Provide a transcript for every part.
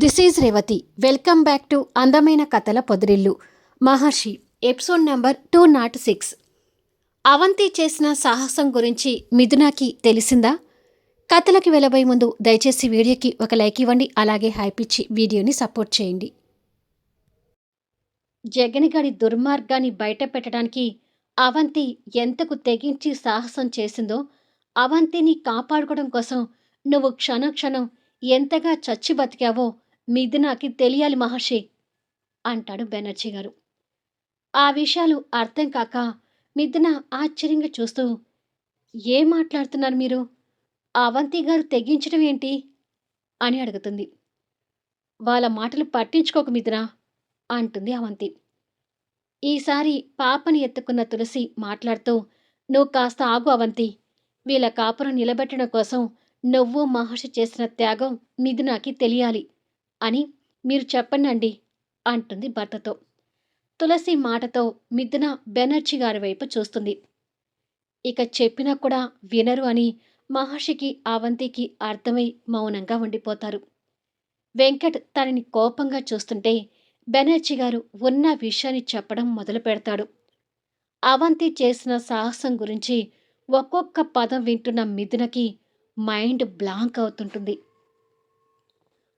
This is Revathi. Welcome back to అందమైన కథల పొదిరిల్లు. మహర్షి episode number 206. Avanthi చేసిన సాహసం గురించి మిథునాకి తెలిసిందా? కథలకు వెళ్ళబోయే ముందు దయచేసి వీడియోకి ఒక లైక్ ఇవ్వండి. అలాగే హైప్ ఇచ్చి వీడియోని సపోర్ట్ చేయండి. జగన్గాడి దుర్మార్గాన్ని బయట పెట్టడానికి అవంతి ఎంతకు తెగించి సాహసం చేసిందో, అవంతిని కాపాడుకోవడం కోసం నువ్వు క్షణం క్షణం ఎంతగా చచ్చి బతికావో మిథునాకి తెలియాలి మహర్షి అంటాడు బెనర్జీ గారు. ఆ విషయాలు అర్థం కాక మిథున ఆశ్చర్యంగా చూస్తూ, ఏం మాట్లాడుతున్నారు మీరు? అవంతి గారు తెగించడం ఏంటి అని అడుగుతుంది. వాళ్ళ మాటలు పట్టించుకోకు మిథున అంటుంది అవంతి. ఈసారి పాపని ఎత్తుకున్న తులసి మాట్లాడుతూ, నువ్వు కాస్త ఆగు అవంతి. వీళ్ళ కాపురం నిలబెట్టడం కోసం నువ్వు మహర్షి చేసిన త్యాగం మిథునాకి తెలియాలి అని మీరు చెప్పండి అంటుంది భర్తతో. తులసి మాటతో మిథున బెనర్జీ గారి వైపు చూస్తుంది. ఇక చెప్పినా కూడా వినరు అని మహర్షికి అవంతికి అర్థమై మౌనంగా ఉండిపోతారు. వెంకట్ తనని కోపంగా చూస్తుంటే బెనర్జీ గారు ఉన్న విషయాన్ని చెప్పడం మొదలు పెడతాడు. అవంతి చేసిన సాహసం గురించి ఒక్కొక్క పదం వింటున్న మిథునకి మైండ్ బ్లాంక్ అవుతుంటుంది.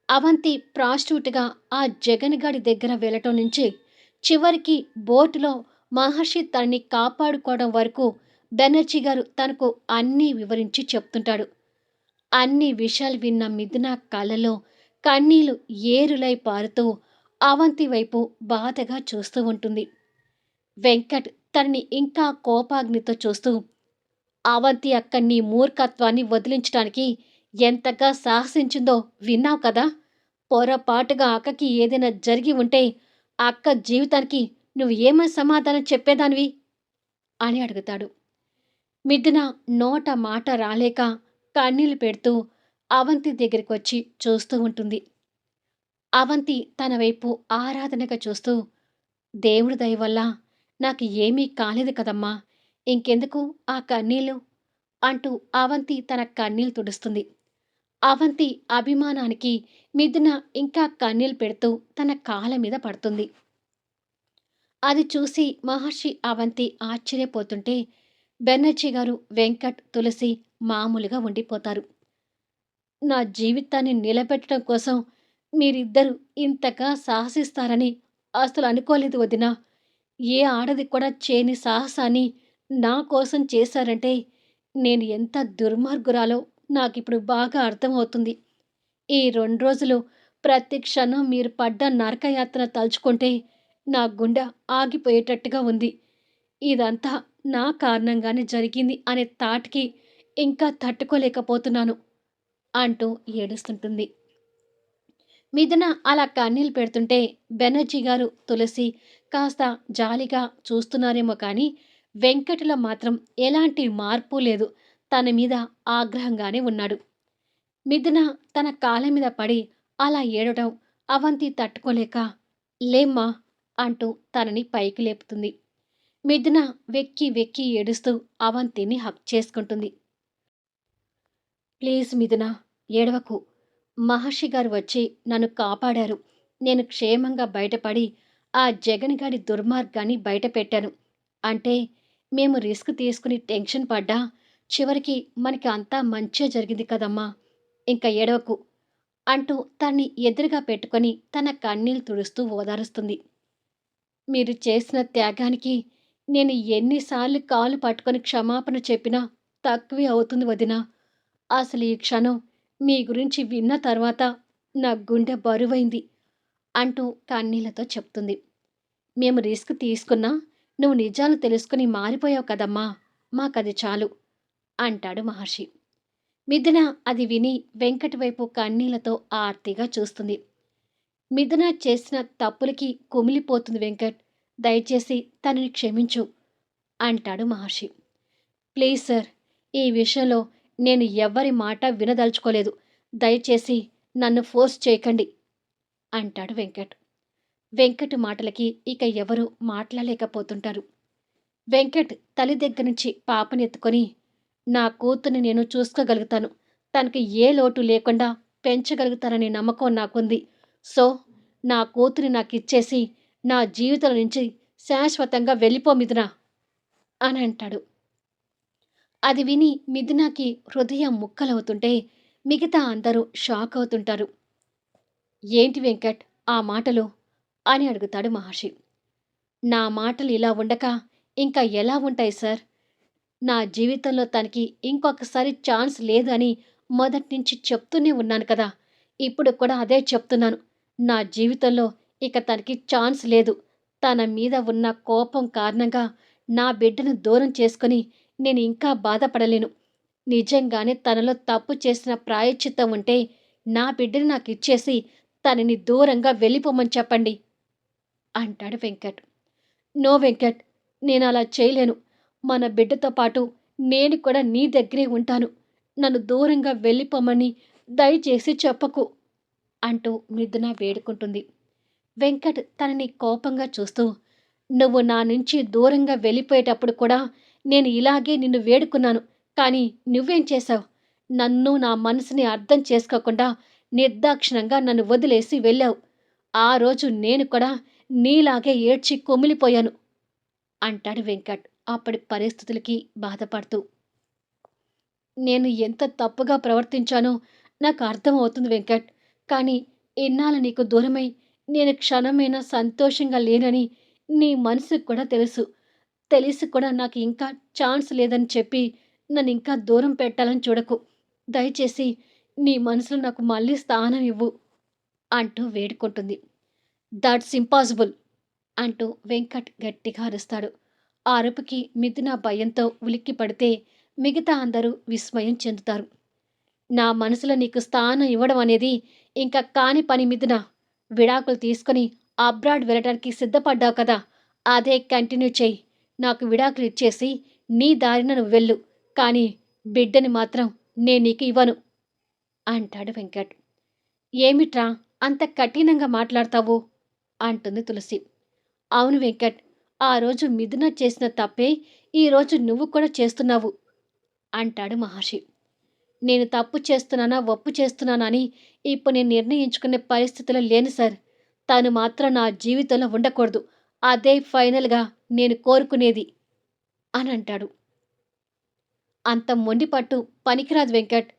అవంతి ప్రాస్టిట్యూట్గా ఆ జగన్ గాడి దగ్గర వెళ్ళటం నుంచి చివరికి బోటులో మహర్షి తనని కాపాడుకోవడం వరకు బెనర్జీ గారు తనకు అన్నీ వివరించి చెప్తుంటాడు. అన్ని విషయాలు విన్న మిథున కళ్ళలో కన్నీళ్లు ఏరులై పారుతూ అవంతి వైపు బాధగా చూస్తూ ఉంటుంది. వెంకట్ తనని ఇంకా కోపాగ్నితో చూస్తూ, అవంతి అక్క నీ మూర్ఖత్వాన్ని వదిలించడానికి ఎంతగా సాహసించిందో విన్నావు కదా? పొరపాటుగా అక్కకి ఏదైనా జరిగి ఉంటే అక్క జీవితానికి నువ్వు ఏమని సమాధానం చెప్పేదానివి అని అడుగుతాడు. మిథున నోట మాట రాలేక కన్నీళ్లు పెడుతూ అవంతి దగ్గరికి వచ్చి చూస్తూ ఉంటుంది. అవంతి తన వైపు ఆరాధనగా చూస్తూ, దేవుడి దయ వల్ల నాకు ఏమీ కాలేదు కదమ్మా, ఇంకెందుకు ఆ కన్నీళ్ళు అంటూ అవంతి తన కన్నీళ్లు తుడుస్తుంది. అవంతి అభిమానానికి మిథున ఇంకా కన్నీళ్లు పెడుతూ తన కాళ్ళ మీద పడుతుంది. అది చూసి మహర్షి అవంతి ఆశ్చర్యపోతుంటే బెనర్జీ గారు వెంకట్ తులసి మామూలుగా ఉండిపోతారు. నా జీవితాన్ని నిలబెట్టడం కోసం మీరిద్దరూ ఇంతగా సాహసిస్తారని అసలు అనుకోలేదు వదినా. ఏ ఆడది కూడా చేయని సాహసాన్ని నా కోసం చేశారంటే నేను ఎంత దుర్మార్గురాలో నాకిప్పుడు బాగా అర్థమవుతుంది. ఈ 2 రోజులు ప్రతి క్షణం మీరు పడ్డ నరకయాతన తలుచుకుంటే నా గుండె ఆగిపోయేటట్టుగా ఉంది. ఇదంతా నా కారణంగానే జరిగింది అనే తాటికి ఇంకా తట్టుకోలేకపోతున్నాను అంటూ ఏడుస్తుంటుంది. మిథున అలా కన్నీళ్ళు పెడుతుంటే బెనర్జీ గారు తులసి కాస్త జాలిగా చూస్తున్నారేమో కానీ వెంకటులో మాత్రం ఎలాంటి మార్పు లేదు. తన మీద ఆగ్రహంగానే ఉన్నాడు. మిథున తన కాళ్ళ మీద పడి అలా ఏడవడం అవంతి తట్టుకోలేక, లేమ్మా అంటూ తనని పైకి లేపుతుంది. మిథున వెక్కి వెక్కి ఏడుస్తూ అవంతిని హక్ చేసుకుంటుంది. ప్లీజ్ మిథున, ఏడవకు. మహర్షి గారు వచ్చి నన్ను కాపాడారు. నేను క్షేమంగా బయటపడి ఆ జగన్ గాడి దుర్మార్గాన్ని బయట పెట్టాను. అంటే మేము రిస్క్ తీసుకుని టెన్షన్ పడ్డా చివరికి మనకి అంతా మంచే జరిగింది కదమ్మా, ఇంకా ఏడవకు అంటూ తన్ని ఎదురుగా పెట్టుకొని తన కన్నీళ్లు తుడుస్తూ ఓదారుస్తుంది. మీరు చేసిన త్యాగానికి నేను ఎన్నిసార్లు కాలు పట్టుకొని క్షమాపణ చెప్పినా తక్కువే అవుతుంది వదినా. అసలు ఈ క్షణం మీ గురించి విన్న తర్వాత నా గుండె బరువైంది అంటూ కన్నీళ్లతో చెప్తుంది. మేము రిస్క్ తీసుకున్నా నువ్వు నిజాలు తెలుసుకుని మారిపోయావు కదమ్మా, మాకది చాలు అంటాడు మహర్షి. మిథున అది విని వెంకట్ వైపు కన్నీళ్లతో ఆర్తిగా చూస్తుంది. మిథున చేసిన తప్పులకి కుమిలిపోతుంది వెంకట్. దయచేసి తనని క్షమించు అంటాడు మహర్షి. ప్లీజ్ సార్, ఈ విషయంలో నేను ఎవ్వరి మాట వినదలుచుకోలేదు. దయచేసి నన్ను ఫోర్స్ చేయకండి అంటాడు వెంకట్. వెంకట్ మాటలకి ఇక ఎవరు మాట్లాడలేకపోతుంటారు. వెంకట్ తల్లి దగ్గర నుంచి పాపని ఎత్తుకొని, నా కూతుర్ని నేను చూసుకోగలుగుతాను, తనకి ఏ లోటు లేకుండా పెంచగలుగుతాననే నమ్మకం నాకుంది. సో, నా కూతురి నాకిచ్చేసి, నా జీవితం నుంచి శాశ్వతంగా వెళ్ళిపో మిథున అని అంటాడు. అది విని మిథునకి హృదయం ముక్కలవుతుంటే, మిగతా అందరూ షాక్ అవుతుంటారు. ఏంటి వెంకట్ ఆ మాటలు? అని అడుగుతాడు మహర్షి. నా మాటలు ఇలా ఉండక ఇంకా ఎలా ఉంటాయి సార్? నా జీవితంలో తనకి ఇంకొకసారి ఛాన్స్ లేదు అని మొదట్నుంచి చెప్తూనే ఉన్నాను కదా! ఇప్పుడు కూడా అదే చెప్తున్నాను. నా జీవితంలో ఇక తనకి ఛాన్స్ లేదు. తన మీద ఉన్న కోపం కారణంగా నా బిడ్డను దూరం చేసుకొని నేనింకా బాధపడలేను. నిజంగానే తనలో తప్పు చేసిన ప్రాయశ్చిత్తం ఉంటే నా బిడ్డని నాకిచ్చేసి తనని దూరంగా వెళ్ళిపోమని చెప్పండి అంటాడు వెంకట్. నో వెంకట్, నేనలా చేయలేను. మన బిడ్డతో పాటు నేను కూడా నీ దగ్గరే ఉంటాను. నన్ను దూరంగా వెళ్ళిపోమని దయచేసి చెప్పకు అంటూ మిథున వేడుకుంటుంది. వెంకట్ తనని కోపంగా చూస్తూ, నువ్వు నా నుంచి దూరంగా వెళ్ళిపోయేటప్పుడు కూడా నేను ఇలాగే నిన్ను వేడుకున్నాను. కానీ నువ్వేం చేశావు? నన్ను నా మనసుని అర్థం చేసుకోకుండా నిర్దాక్షిణంగా నన్ను వదిలేసి వెళ్ళావు. ఆ రోజు నేను కూడా నీలాగే ఏడ్చి కుమిలిపోయాను అంటాడు వెంకట్ అప్పటి పరిస్థితులకి బాధపడుతూ. నేను ఎంత తప్పుగా ప్రవర్తించానో నాకు అర్థమవుతుంది వెంకట్. కానీ ఇన్నాళ్ళు నీకు దూరమై నేను క్షణమైనా సంతోషంగా లేనని నీ మనసుకు కూడా తెలుసు. తెలిసి కూడా నాకు ఇంకా ఛాన్స్ లేదని చెప్పి నన్నింకా దూరం పెట్టాలని చూడకు. దయచేసి నీ మనసులో నాకు మళ్ళీ స్థానం ఇవ్వు అంటూ వేడుకుంటుంది. దట్స్ ఇంపాసిబుల్ అంటూ వెంకట్ గట్టిగా అరుస్తాడు. ఆ అరుపుకి మిథున భయంతో ఉలిక్కి పడితే మిగతా అందరూ విస్మయం చెందుతారు. నా మనసులో నీకు స్థానం ఇవ్వడం అనేది ఇంకా కాని పని మిథున. విడాకులు తీసుకొని అబ్రాడ్ వెళ్ళడానికి సిద్ధపడ్డావు కదా! అదే కంటిన్యూ చెయ్యి. నాకు విడాకులు ఇచ్చేసి నీ దారిన నువ్వు వెళ్ళు. కానీ బిడ్డని మాత్రం నేను నీకు ఇవ్వను అంటాడు వెంకట్. ఏమిట్రా అంత కఠినంగా మాట్లాడతావు అంటుంది తులసి. అవును వెంకట్, ఆ రోజు మిథున చేసిన తప్పే ఈరోజు నువ్వు కూడా చేస్తున్నావు అంటాడు మహర్షి. నేను తప్పు చేస్తున్నానా ఒప్పు చేస్తున్నానా అని ఇప్పుడు నేను నిర్ణయించుకునే పరిస్థితిలో లేను సార్. తను మాత్రం నా జీవితంలో ఉండకూడదు. అదే ఫైనల్గా నేను కోరుకునేది అని అంటాడు. అంత మొండిపట్టు పనికిరాదు వెంకట్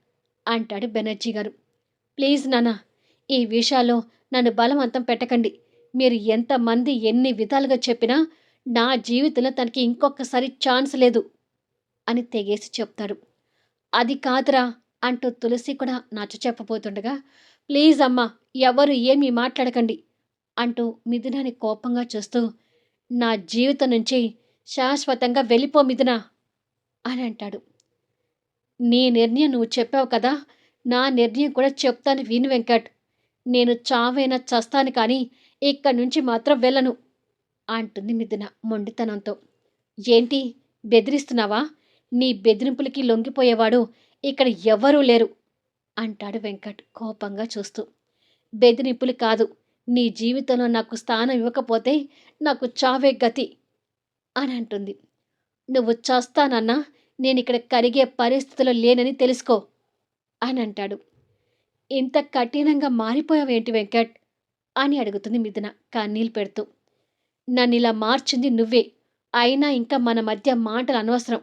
అంటాడు బెనర్జీ గారు. ప్లీజ్ నాన్న, ఈ విషయాల్లో నన్ను బలవంతం పెట్టకండి. మీరు ఎంతమంది ఎన్ని విధాలుగా చెప్పినా నా జీవితంలో తనకి ఇంకొకసారి ఛాన్స్ లేదు అని తెగేసి చెప్తాడు. అది కాదురా అంటూ తులసి కూడా నచ్చ చెప్పబోతుండగా, ప్లీజ్ అమ్మా, ఎవరు ఏమీ మాట్లాడకండి అంటూ మిథునాని కోపంగా చూస్తూ, నా జీవితం నుంచి శాశ్వతంగా వెళ్ళిపో మిథున అని అంటాడు. నీ నిర్ణయం నువ్వు చెప్పావు కదా! నా నిర్ణయం కూడా చెప్తాను విను వెంకట్. నేను చావైనా చస్తాను కానీ ఇక్కడి నుంచి మాత్రం వెళ్ళను అంటుంది మిథున మొండితనంతో. ఏంటి బెదిరిస్తున్నావా? నీ బెదిరింపులకి లొంగిపోయేవాడు ఇక్కడ ఎవ్వరూ లేరు అంటాడు వెంకట్ కోపంగా చూస్తూ. బెదిరింపులు కాదు, నీ జీవితంలో నాకు స్థానం ఇవ్వకపోతే నాకు చావే గతి అని అంటుంది. నువ్వు చస్తానన్నా నేనిక్కడ కరిగే పరిస్థితిలో లేనని తెలుసుకో అని అంటాడు. ఇంత కఠినంగా మారిపోయావేంటి వెంకట్ అని అడుగుతుంది మిథున కన్నీళ్ళు పెడుతూ. నన్నిలా మార్చింది నువ్వే. అయినా ఇంకా మన మధ్య మాటలు అనవసరం.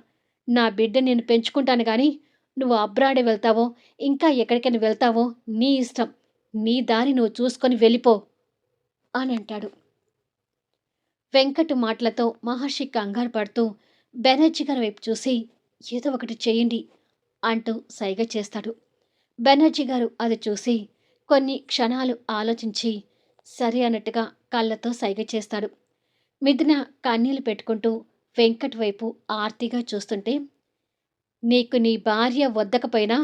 నా బిడ్డ నేను పెంచుకుంటాను గాని నువ్వు అబ్రాడే వెళ్తావో ఇంకా ఎక్కడికైనా వెళ్తావో నీ ఇష్టం. నీ దారి నువ్వు చూసుకొని వెళ్ళిపో అని అంటాడు. వెంకట్ మాటలతో మహర్షి కంగారు పడుతూ బెనర్జీ గారి వైపు చూసి ఏదో ఒకటి చేయండి అంటూ సైగ చేస్తాడు. బెనర్జీ గారు అది చూసి కొన్ని క్షణాలు ఆలోచించి సరే అన్నట్టుగా కళ్ళతో సైగ చేస్తాడు. మిథున కన్నీళ్లు పెట్టుకుంటూ వెంకట్ వైపు ఆర్తిగా చూస్తుంటే, నీకు నీ భార్య వద్దకపోయినా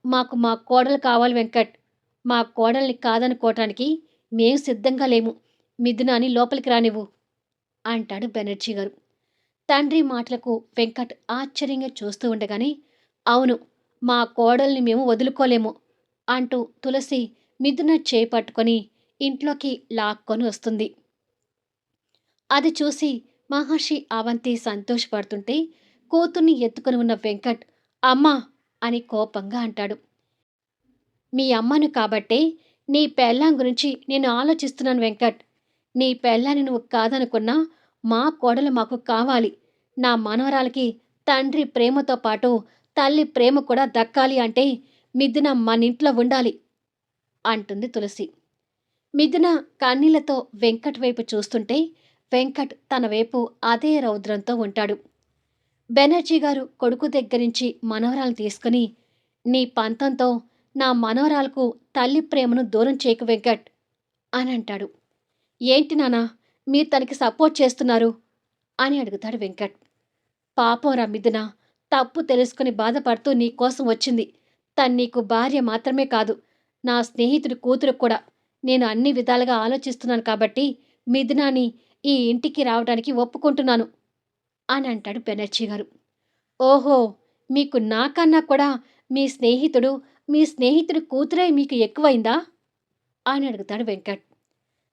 మాకు మా కోడలు కావాలి వెంకట్. మా కోడల్ని కాదనుకోవటానికి మేం సిద్ధంగా లేము. మిథునాని లోపలికి రానివ్వు అంటాడు బెనర్జీ గారు. తండ్రి మాటలకు వెంకట్ ఆశ్చర్యంగా చూస్తూ ఉండగానే, అవును, మా కోడల్ని మేము వదులుకోలేము అంటూ తులసి మిథున చేయి పట్టుకొని ఇంట్లోకి లాక్కొని వస్తుంది. అది చూసి మహర్షి అవంతి సంతోషపడుతుంటే కూతుర్ని ఎత్తుకుని ఉన్న వెంకట్ అమ్మా అని కోపంగా అంటాడు. మీ అమ్మను కాబట్టే నీ పెళ్ళాం గురించి నేను ఆలోచిస్తున్నాను వెంకట్. నీ పెళ్ళాన్ని నువ్వు కాదనుకున్నా మా కోడలు మాకు కావాలి. నా మనవరాలకి తండ్రి ప్రేమతో పాటు తల్లి ప్రేమ కూడా దక్కాలి అంటే మిథున మనింట్లో ఉండాలి అంటుంది తులసి. మిథున కన్నీళ్లతో వెంకట్ వైపు చూస్తుంటే వెంకట్ తన వైపు అదే రౌద్రంతో ఉంటాడు. బెనర్జీ గారు కొడుకు దగ్గరించి మనవరాలు తీసుకుని, నీ పంతంతో నా మనవరాలకు తల్లి ప్రేమను దూరం చేయకు వెంకట్ అని అంటాడు. ఏంటి నానా మీరు తనకి సపోర్ట్ చేస్తున్నారు అని అడుగుతాడు వెంకట్. పాపంరా మిథున, తప్పు తెలుసుకుని బాధపడుతూ నీకోసం వచ్చింది. తను నీకు భార్య మాత్రమే కాదు, నా స్నేహితుడి కూతురు కూడా. నేను అన్ని విధాలుగా ఆలోచిస్తున్నాను కాబట్టి మిథునాని ఈ ఇంటికి రావడానికి ఒప్పుకుంటున్నాను అని అంటాడు బెనర్జీ గారు. ఓహో, మీకు నాకన్నా కూడా మీ స్నేహితుడి కూతురే మీకు ఎక్కువైందా అని అడుగుతాడు వెంకట్.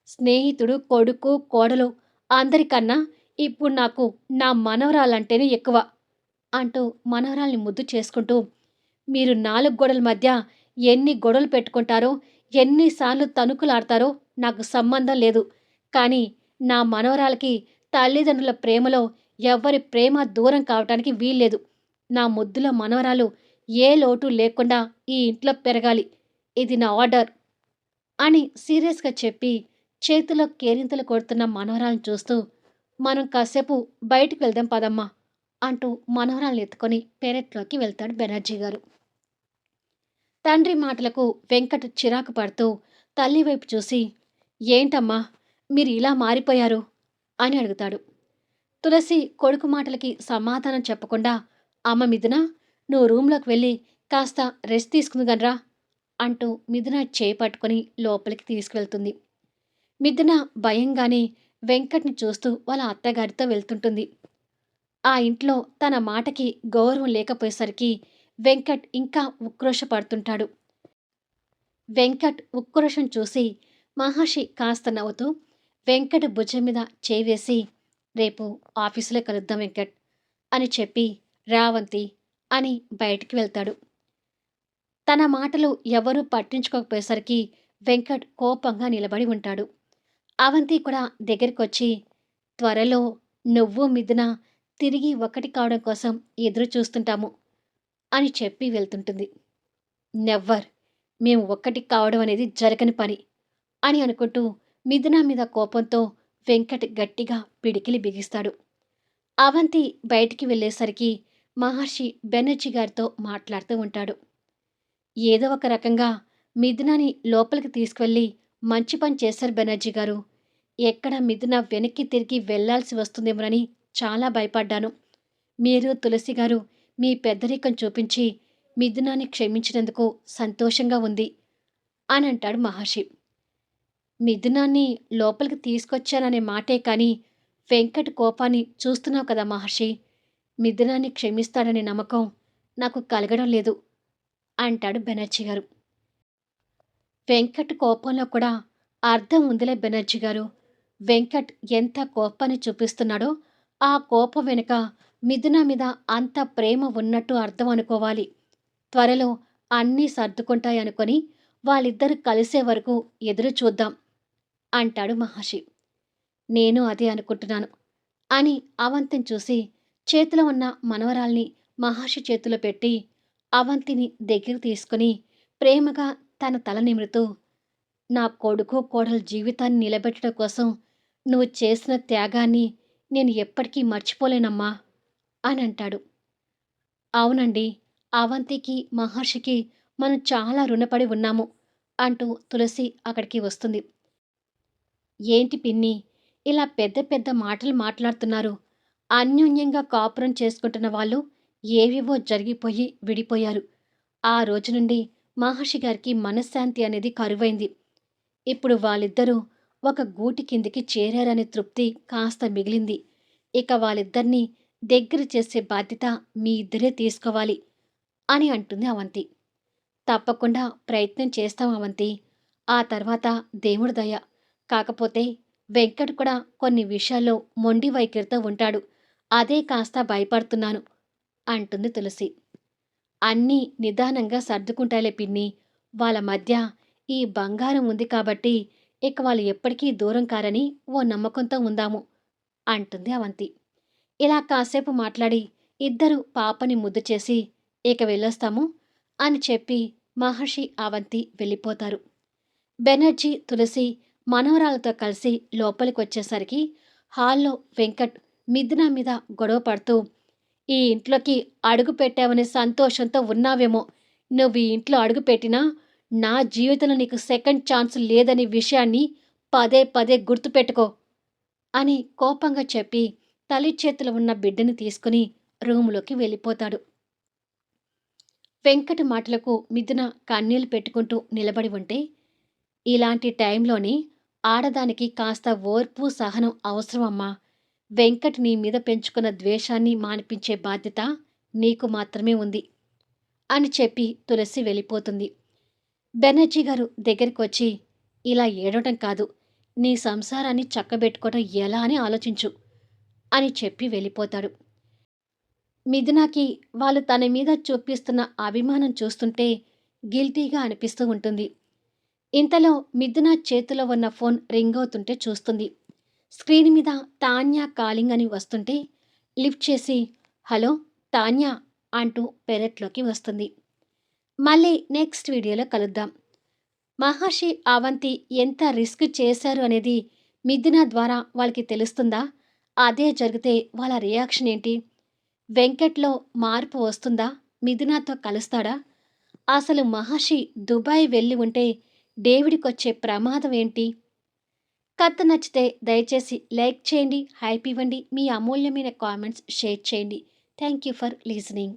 స్నేహితుడు, కొడుకు, కోడలు అందరికన్నా ఇప్పుడు నాకు నా మనవరాలంటేనే ఎక్కువ అంటూ మనవరాల్ని ముద్దు చేసుకుంటూ, మీరు 4 గోడల మధ్య ఎన్ని గొడవలు పెట్టుకుంటారో, ఎన్నిసార్లు తణుకులాడతారో నాకు సంబంధం లేదు. కానీ నా మనవరాలకి తల్లిదండ్రుల ప్రేమలో ఎవ్వరి ప్రేమ దూరం కావటానికి వీల్లేదు. నా ముద్దుల మనవరాలు ఏ లోటు లేకుండా ఈ ఇంట్లో పెరగాలి. ఇది నా ఆర్డర్ అని సీరియస్‌గా చెప్పి చేతిలో కేరింతలు కొడుతున్న మనవరాల్ని చూస్తూ, మనం కాసేపు బయటికి వెళ్దాం పదమ్మా అంటూ మనవరాల్ని ఎత్తుకొని పెరట్లోకి వెళ్తాడు బెనర్జీ గారు. తండ్రి మాటలకు వెంకట్ చిరాకు పడుతూ తల్లి వైపు చూసి, ఏంటమ్మా మీరు ఇలా మారిపోయారు అని అడుగుతాడు. తులసి కొడుకు మాటలకి సమాధానం చెప్పకుండా, అమ్మ మిథున, నువ్వు రూంలోకి వెళ్ళి కాస్త రెస్ట్ తీసుకుందుగానరా అంటూ మిథున చేయి పట్టుకొని లోపలికి తీసుకువెళ్తుంది. మిథున భయంగానే వెంకట్ని చూస్తూ వాళ్ళ అత్తగారితో వెళ్తుంటుంది. ఆ ఇంట్లో తన మాటకి గౌరవం లేకపోయేసరికి వెంకట్ ఇంకా ఉక్రోషపడుతుంటాడు. వెంకట్ ఉక్రోషం చూసి మహర్షి కాస్త నవ్వుతూ వెంకట్ భుజం మీద చేయి వేసి, రేపు ఆఫీసులో కలుద్దాం వెంకట్ అని చెప్పి, రావంతి అని బయటికి వెళ్తాడు. తన మాటలు ఎవరూ పట్టించుకోకపోయేసరికి వెంకట్ కోపంగా నిలబడి ఉంటాడు. అవంతి కూడా దగ్గరికొచ్చి, త్వరలో నువ్వు మిథున తిరిగి ఒకటి కావడం కోసం ఎదురు చూస్తుంటాము అని చెప్పి వెళ్తుంటుంది. నెవ్వర్, మేము ఒక్కటి కావడం అనేది జరగని పని అని అనుకుంటూ మిథున మీద కోపంతో వెంకట్ గట్టిగా పిడికిలి బిగిస్తాడు. అవంతి బయటికి వెళ్ళేసరికి మహర్షి బెనర్జీ గారితో మాట్లాడుతూ ఉంటాడు. ఏదో ఒక రకంగా మిథునని లోపలికి తీసుకువెళ్ళి మంచి పని చేశారు బెనర్జీ గారు. ఎక్కడ మిథున వెనక్కి తిరిగి వెళ్లాల్సి వస్తుందేమోనని చాలా భయపడ్డాను. మీరు తులసి గారు మీ పెద్దరికం చూపించి మిథునాన్ని క్షమించినందుకు సంతోషంగా ఉంది అని అంటాడు మహర్షి. మిథునాన్ని లోపలికి తీసుకొచ్చాననే మాటే కానీ వెంకట్ కోపాన్ని చూస్తున్నావు కదా మహర్షి, మిథునాన్ని క్షమిస్తాడనే నమ్మకం నాకు కలగడం లేదు అంటాడు బెనర్జీ గారు. వెంకట్ కోపంలో కూడా అర్థం ఉందిలే బెనర్జీ గారు. వెంకట్ ఎంత కోపాన్ని చూపిస్తున్నాడో ఆ కోపం వెనుక మిథున మీద అంత ప్రేమ ఉన్నట్టు అర్థం అనుకోవాలి. త్వరలో అన్నీ సర్దుకుంటాయనుకొని వాళ్ళిద్దరూ కలిసే వరకు ఎదురు చూద్దాం అంటాడు మహర్షి. నేను అదే అనుకుంటున్నాను అని అవంతిని చూసి చేతిలో ఉన్న మనవరాల్ని మహర్షి చేతిలో పెట్టి అవంతిని దగ్గరికి తీసుకుని ప్రేమగా తన తల నిమురుతూ, నా కొడుకు కోడలు జీవితాన్ని నిలబెట్టడం కోసం నువ్వు చేసిన త్యాగాన్ని నేను ఎప్పటికీ మర్చిపోలేనమ్మా అని అంటాడు. అవునండి, అవంతికి మహర్షికి మనం చాలా రుణపడి ఉన్నాము అంటూ తులసి అక్కడికి వస్తుంది. ఏంటి పిన్ని, ఇలా పెద్ద పెద్ద మాటలు మాట్లాడుతున్నారు? అన్యోన్యంగా కాపురం చేసుకుంటున్న వాళ్ళు ఏవేవో జరిగిపోయి విడిపోయారు. ఆ రోజు నుండి మహర్షి గారికి మనశ్శాంతి అనేది కరువైంది. ఇప్పుడు వాళ్ళిద్దరూ ఒక గూటి కిందికి చేరారనే తృప్తి కాస్త మిగిలింది. ఇక వాళ్ళిద్దరినీ దగ్గర చేసే బాధ్యత మీ ఇద్దరే తీసుకోవాలి అని అంటుంది అవంతి. తప్పకుండా ప్రయత్నం చేస్తాం అవంతి. ఆ తర్వాత దేవుడి దయ. కాకపోతే వెంకట్ కూడా కొన్ని విషయాల్లో మొండి వైఖరితో ఉంటాడు. అదే కాస్త భయపడుతున్నాను అంటుంది తులసి. అన్నీ నిదానంగా సర్దుకుంటాయిలే పిన్ని. వాళ్ళ మధ్య ఈ బంగారం ఉంది కాబట్టి ఇక వాళ్ళు ఎప్పటికీ దూరం కారని ఓ నమ్మకంతో ఉందాము అంటుంది అవంతి. ఇలా కాసేపు మాట్లాడి ఇద్దరు పాపని ముద్దు చేసి ఇక వెళ్ళొస్తాము అని చెప్పి మహర్షి అవంతి వెళ్ళిపోతారు. బెనర్జీ తులసి మనవరాలతో కలిసి లోపలికొచ్చేసరికి హాల్లో వెంకట్ మిథున మీద గొడవ పడుతూ, ఈ ఇంట్లోకి అడుగు పెట్టావనే సంతోషంతో ఉన్నావేమో, నువ్వు ఈ ఇంట్లో అడుగు పెట్టినా నా జీవితంలో నీకు సెకండ్ ఛాన్స్ లేదనే విషయాన్ని పదే పదే గుర్తుపెట్టుకో అని కోపంగా చెప్పి తల్లి చేతిలో ఉన్న బిడ్డని తీసుకుని రూములోకి వెళ్ళిపోతాడు. వెంకట మాటలకు మిథున కన్నీళ్లు పెట్టుకుంటూ నిలబడి ఉంటే, ఇలాంటి టైంలోని ఆడదానికి కాస్త ఓర్పు సహనం అవసరమమ్మా. వెంకట్ నీ మీద పెంచుకున్న ద్వేషాన్ని మాన్పించే బాధ్యత నీకు మాత్రమే ఉంది అని చెప్పి తులసి వెళ్ళిపోతుంది. బెనర్జీ గారు దగ్గరికి వచ్చి, ఇలా ఏడవటం కాదు, నీ సంసారాన్ని చక్కబెట్టుకోవటం ఎలా అని ఆలోచించు అని చెప్పి వెళ్ళిపోతాడు. మిథునాకి వాళ్ళు తన మీద చూపిస్తున్న అభిమానం చూస్తుంటే గిల్టీగా అనిపిస్తూ ఉంటుంది. ఇంతలో మిథున చేతిలో ఉన్న ఫోన్ రింగ్ అవుతుంటే చూస్తుంది. స్క్రీన్ మీద తాన్యా కాలింగ్ అని వస్తుంటే లిఫ్ట్ చేసి, హలో తాన్యా అంటూ పెరట్లోకి వస్తుంది. మళ్ళీ నెక్స్ట్ వీడియోలో కలుద్దాం. మహర్షి అవంతి ఎంత రిస్క్ చేశారు అనేది మిథున ద్వారా వాళ్ళకి తెలుస్తుందా? అదే జరిగితే వాళ్ళ రియాక్షన్ ఏంటి? వెంకట్లో మార్పు వస్తుందా? మిథునతో కలుస్తాడా? అసలు మహర్షి దుబాయ్ వెళ్ళి ఉంటే డేవిడ్కొచ్చే ప్రమాదం ఏంటి? కథ నచ్చితే దయచేసి లైక్ చేయండి, హైప్ ఇవ్వండి, మీ అమూల్యమైన కామెంట్స్ షేర్ చేయండి. Thank you for listening.